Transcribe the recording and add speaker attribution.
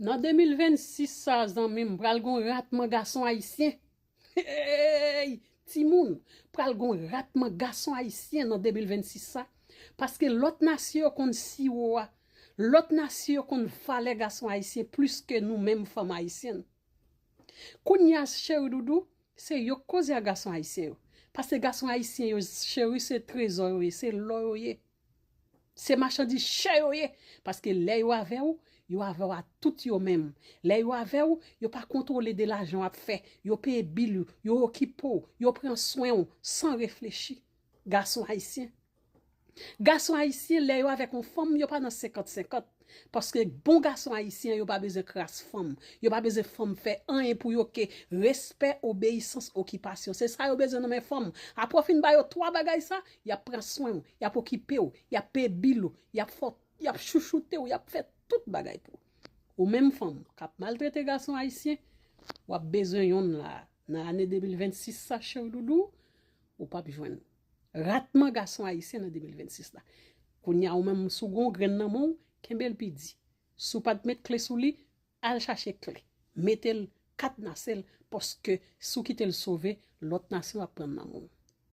Speaker 1: Dans 2026, ça, zanmi, pral gon ratman garçon haïtien. Hey, Timoun, pral gon ratman garçon haïtien dans 2026 ça. Parce que l'autre nation qu'on si l'autre nation qu'on fallait garçon haïtien plus que nous-mêmes femmes haïtiennes. Kounya chéri doudou, c'est yo cause à garçon haïtien. Parce que garçon haïtien yo chéri c'est trésor, c'est l'or, c'est marchandise cher parce que les yo avec ou yo avec à tout yo même les yo avec ou yo pas contrôler de l'argent à faire yo paye bill yo occupe yo prend soin sans réfléchir garçon haïtien les yo avec une femme yo pas dans 50-50 parce que bon garçon haïtien yo pas besoin crasse femme yo pas besoin femme fait un pour yo que respect obéissance occupation c'est ça yo besoin dans mes femmes après fin ba yo trois bagay ça y a prend soin y a occupé y a payer bill y a fort y a chouchouté y a fait tout bagay pour ou même femme cap maltraiter garçon haïtien ou a besoin yon là dans année 2026 ça cher doudou ou pas besoin ratement garçon haïtien en 2026 là qu'on y a ou même sous gon grain nan mon kembel pidi sou pas mettre clé sous li al chercher clé mettez 4 nasel parce que sou qui te le sauver l'autre nation va prendre nan mon